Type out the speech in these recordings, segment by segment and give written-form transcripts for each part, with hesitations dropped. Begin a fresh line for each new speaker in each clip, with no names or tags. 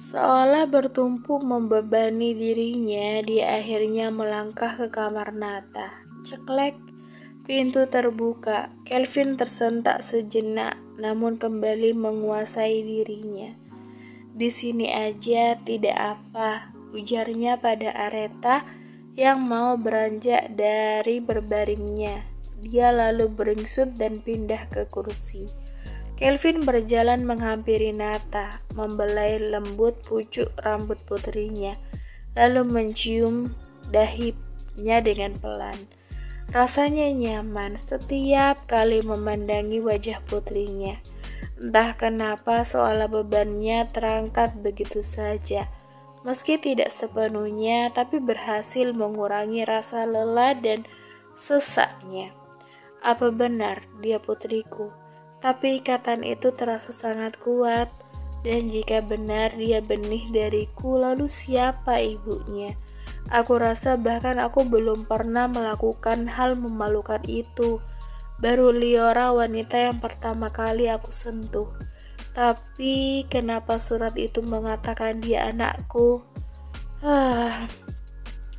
Seolah bertumpu membebani dirinya, dia akhirnya melangkah ke kamar Nata. Ceklek, pintu terbuka. Kelvin tersentak sejenak, namun kembali menguasai dirinya. "Di sini aja, tidak apa," ujarnya pada Aretha yang mau beranjak dari berbaringnya. Dia lalu beringsut dan pindah ke kursi. Kelvin berjalan menghampiri Nata, membelai lembut pucuk rambut putrinya, lalu mencium dahinya dengan pelan. Rasanya nyaman setiap kali memandangi wajah putrinya. Entah kenapa seolah bebannya terangkat begitu saja. Meski tidak sepenuhnya, tapi berhasil mengurangi rasa lelah dan sesaknya. Apa benar dia putriku? Tapi ikatan itu terasa sangat kuat. Dan jika benar dia benih dariku, lalu siapa ibunya? Aku rasa bahkan aku belum pernah melakukan hal memalukan itu. Baru Liora wanita yang pertama kali aku sentuh. Tapi kenapa surat itu mengatakan dia anakku?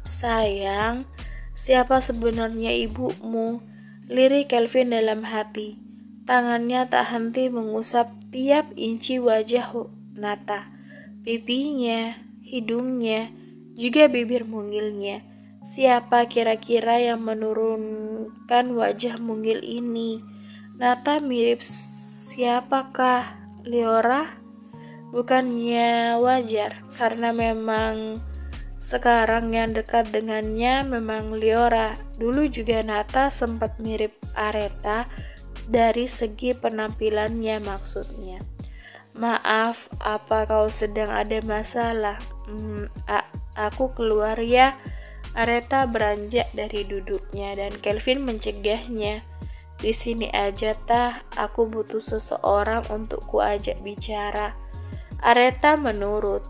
Sayang, siapa sebenarnya ibumu? Lirik Kelvin dalam hati. Tangannya tak henti mengusap tiap inci wajah Nata, pipinya, hidungnya, juga bibir mungilnya. Siapa kira-kira yang menurunkan wajah mungil ini? Nata mirip siapakah? Liora? Bukannya wajar, karena memang sekarang yang dekat dengannya memang Liora. Dulu juga Nata sempat mirip Aretha dari segi penampilannya maksudnya. "Maaf, apa kau sedang ada masalah?" Aku keluar ya." Aretha beranjak dari duduknya dan Kelvin mencegahnya. "Di sini aja tah, aku butuh seseorang untuk kuajak bicara." Aretha menurut,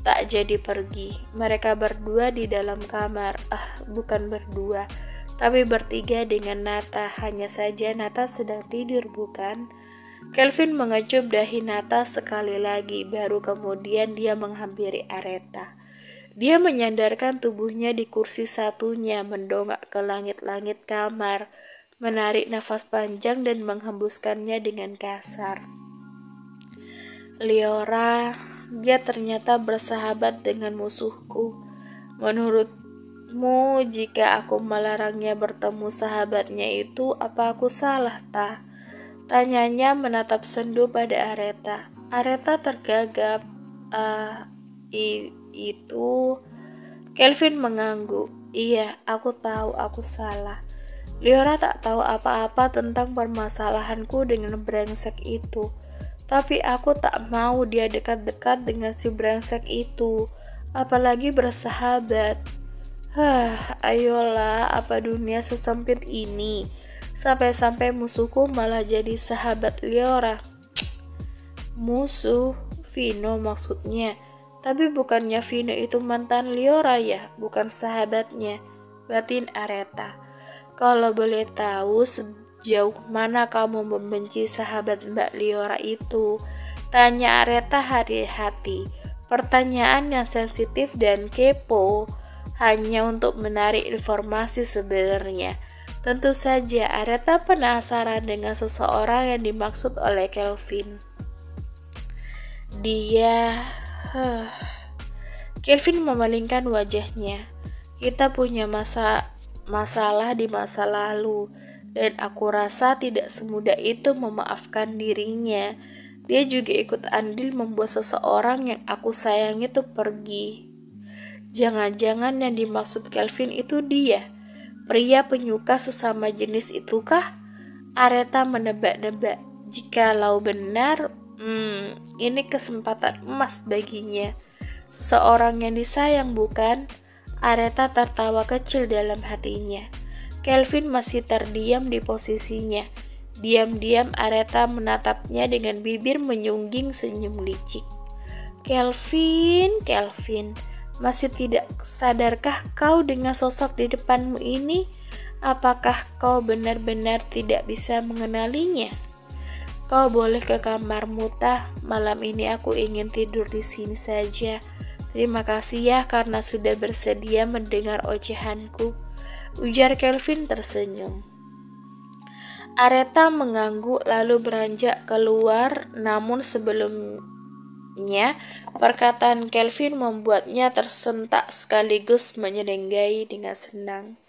tak jadi pergi. Mereka berdua di dalam kamar. Bukan berdua, tapi bertiga dengan Nata. Hanya saja Nata sedang tidur, bukan? Kelvin mengecup dahi Nata sekali lagi, baru kemudian dia menghampiri Aretha. Dia menyandarkan tubuhnya di kursi satunya, mendongak ke langit-langit kamar, menarik nafas panjang dan menghembuskannya dengan kasar. "Liora, dia ternyata bersahabat dengan musuhku. Menurutmu, jika aku melarangnya bertemu sahabatnya itu, apa aku salah, tah?" Tanyanya menatap sendu pada Aretha. Aretha tergagap. Itu..." Kelvin mengangguk. "Iya, aku tahu aku salah. Liora tak tahu apa-apa tentang permasalahanku dengan brengsek itu. Tapi aku tak mau dia dekat-dekat dengan si brengsek itu, apalagi bersahabat. Ayolah, apa dunia sesempit ini? Sampai-sampai musuhku malah jadi sahabat Liora." "Musuh? Vino maksudnya. Tapi bukannya Vino itu mantan Liora ya, bukan sahabatnya," batin Aretha. "Kalau boleh tahu, sejauh mana kamu membenci sahabat Mbak Liora itu?" tanya Aretha hati-hati. Pertanyaan yang sensitif dan kepo, hanya untuk menarik informasi sebenarnya. Tentu saja Aretha penasaran dengan seseorang yang dimaksud oleh Kelvin. Kelvin memalingkan wajahnya. "Kita punya masalah di masa lalu, dan aku rasa tidak semudah itu memaafkan dirinya. Dia juga ikut andil membuat seseorang yang aku sayang itu pergi." Jangan-jangan yang dimaksud Kelvin itu dia, pria penyuka sesama jenis itukah? Aretha menebak-nebak. Jikalau benar, ini kesempatan emas baginya. Seseorang yang disayang, bukan? Aretha tertawa kecil dalam hatinya. Kelvin masih terdiam di posisinya. Diam-diam Aretha menatapnya dengan bibir menyungging senyum licik. Kelvin, masih tidak sadarkah kau dengan sosok di depanmu ini? Apakah kau benar-benar tidak bisa mengenalinya?" Kau boleh ke kamarmu, Tah. Malam ini aku ingin tidur di sini saja. Terima kasih ya karena sudah bersedia mendengar ocehanku, ujar Kelvin tersenyum. Aretha mengangguk lalu beranjak keluar, namun sebelumnya perkataan Kelvin membuatnya tersentak sekaligus menyerenggai dengan senang.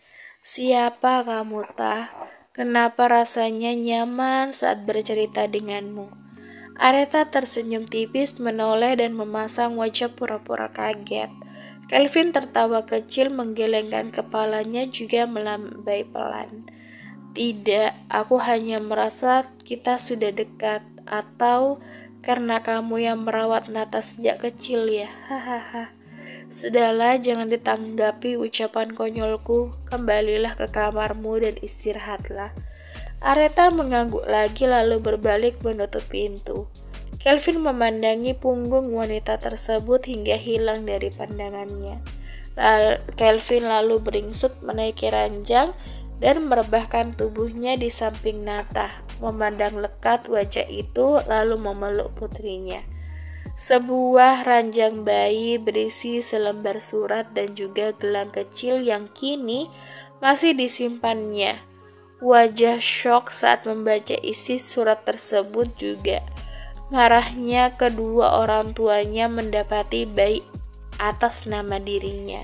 Siapa kamu, Tah? Kenapa rasanya nyaman saat bercerita denganmu? Aretha tersenyum tipis, menoleh dan memasang wajah pura-pura kaget. Kelvin tertawa kecil, menggelengkan kepalanya juga melambai pelan. Tidak, aku hanya merasa kita sudah dekat. Atau karena kamu yang merawat Nata sejak kecil ya? Hahaha. Sudahlah, jangan ditanggapi ucapan konyolku. Kembalilah ke kamarmu dan istirahatlah. Aretha mengangguk lagi lalu berbalik menutup pintu. Kelvin memandangi punggung wanita tersebut hingga hilang dari pandangannya. Kelvin lalu beringsut menaiki ranjang dan merebahkan tubuhnya di samping Nata, memandang lekat wajah itu lalu memeluk putrinya. Sebuah ranjang bayi berisi selembar surat dan juga gelang kecil yang kini masih disimpannya. Wajah syok saat membaca isi surat tersebut juga. Marahnya kedua orang tuanya mendapati bayi atas nama dirinya.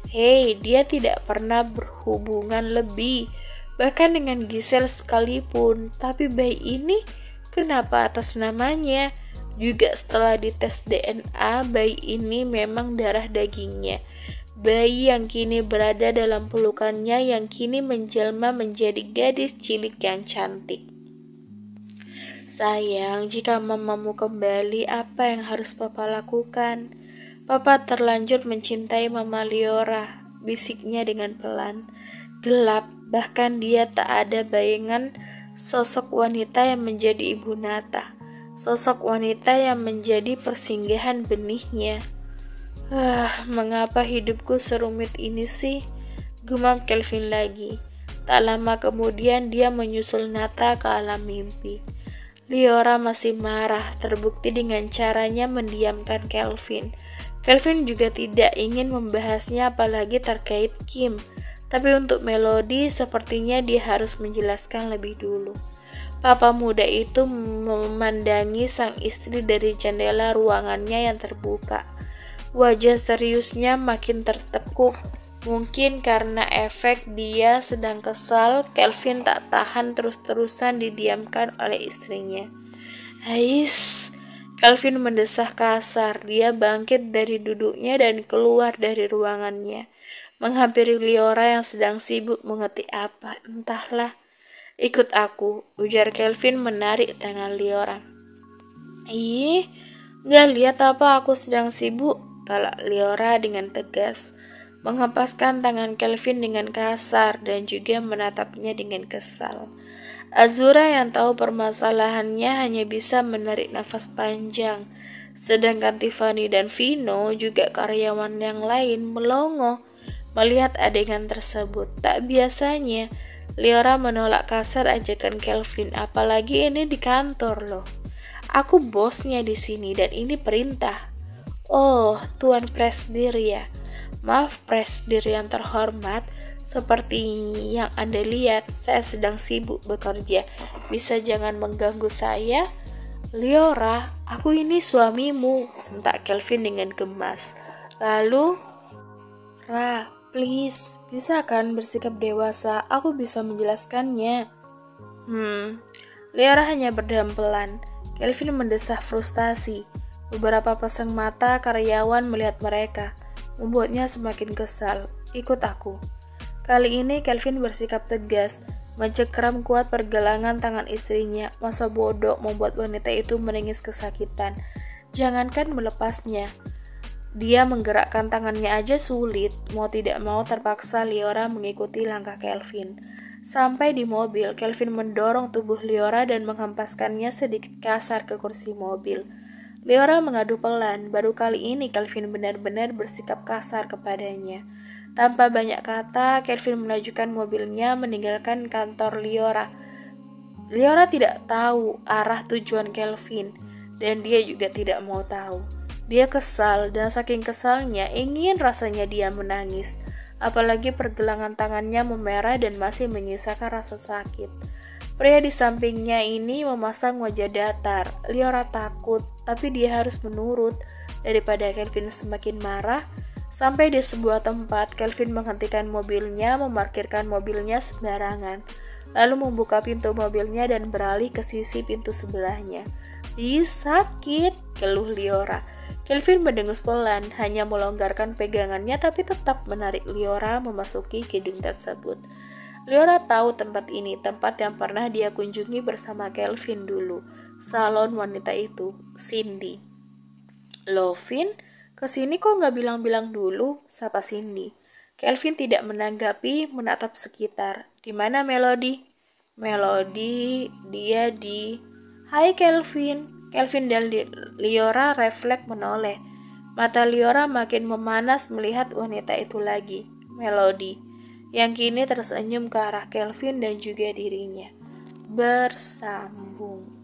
Hei, dia tidak pernah berhubungan lebih, bahkan dengan Giselle sekalipun. Tapi bayi ini kenapa atas namanya? Juga setelah dites DNA, bayi ini memang darah dagingnya. Bayi yang kini berada dalam pelukannya yang kini menjelma menjadi gadis cilik yang cantik. Sayang, jika mamamu kembali, apa yang harus papa lakukan? Papa terlanjur mencintai mama Liora, bisiknya dengan pelan. Gelap, bahkan dia tak ada bayangan sosok wanita yang menjadi ibu Nata. Sosok wanita yang menjadi persinggahan benihnya. Mengapa hidupku serumit ini sih? Gumam Kelvin lagi. Tak lama kemudian dia menyusul Nata ke alam mimpi. Liora masih marah, terbukti dengan caranya mendiamkan Kelvin. Kelvin juga tidak ingin membahasnya apalagi terkait Kim. Tapi untuk Melody sepertinya dia harus menjelaskan lebih dulu. Papa muda itu memandangi sang istri dari jendela ruangannya yang terbuka. Wajah seriusnya makin tertekuk. Mungkin karena efek dia sedang kesal, Kelvin tak tahan terus-terusan didiamkan oleh istrinya. Ais, Kelvin mendesah kasar. Dia bangkit dari duduknya dan keluar dari ruangannya. Menghampiri Liora yang sedang sibuk mengetik apa, entahlah. Ikut aku, ujar Kelvin menarik tangan Liora. Ih, gak lihat apa aku sedang sibuk? Tolak Liora dengan tegas, menghempaskan tangan Kelvin dengan kasar dan juga menatapnya dengan kesal. Azura yang tahu permasalahannya hanya bisa menarik nafas panjang, sedangkan Tiffany dan Vino juga karyawan yang lain melongo melihat adegan tersebut. Tak biasanya Liora menolak kasar ajakan Kelvin, apalagi ini di kantor loh. Aku bosnya di sini dan ini perintah. Oh, Tuan Presdir ya. Maaf Presdir yang terhormat, seperti yang Anda lihat, saya sedang sibuk bekerja. Bisa jangan mengganggu saya? Liora, aku ini suamimu, sentak Kelvin dengan gemas. Lalu, Ra, please, bisa kan bersikap dewasa? Aku bisa menjelaskannya. Liora hanya berdiam pelan. Kelvin mendesah frustasi. Beberapa pasang mata karyawan melihat mereka, membuatnya semakin kesal. Ikut aku. Kali ini Kelvin bersikap tegas, mencengkeram kuat pergelangan tangan istrinya. Masa bodoh membuat wanita itu menangis kesakitan. Jangankan melepasnya, dia menggerakkan tangannya aja sulit. Mau tidak mau terpaksa Liora mengikuti langkah Kelvin. Sampai di mobil, Kelvin mendorong tubuh Liora dan menghempaskannya sedikit kasar ke kursi mobil. Liora mengadu pelan. Baru kali ini Kelvin benar-benar bersikap kasar kepadanya. Tanpa banyak kata, Kelvin melajukan mobilnya meninggalkan kantor Liora. Liora tidak tahu arah tujuan Kelvin, dan dia juga tidak mau tahu. Dia kesal, dan saking kesalnya ingin rasanya dia menangis. Apalagi pergelangan tangannya memerah dan masih menyisakan rasa sakit. Pria di sampingnya ini memasang wajah datar. Liora takut, tapi dia harus menurut. Daripada Kelvin semakin marah, sampai di sebuah tempat, Kelvin menghentikan mobilnya, memarkirkan mobilnya sembarangan, lalu membuka pintu mobilnya dan beralih ke sisi pintu sebelahnya. "Ih, sakit," keluh Liora. Kelvin mendengus pelan, hanya melonggarkan pegangannya tapi tetap menarik Liora memasuki gedung tersebut. Liora tahu tempat ini, tempat yang pernah dia kunjungi bersama Kelvin dulu. Salon wanita itu, Cindy. "Loh, Vin, kesini kok nggak bilang-bilang dulu?" sapa Cindy. Kelvin tidak menanggapi, menatap sekitar. "Di mana Melody?" "Melody, dia di..." "Hai Kelvin." Kelvin dan Liora refleks menoleh. Mata Liora makin memanas melihat wanita itu lagi, Melody, yang kini tersenyum ke arah Kelvin dan juga dirinya. Bersambung.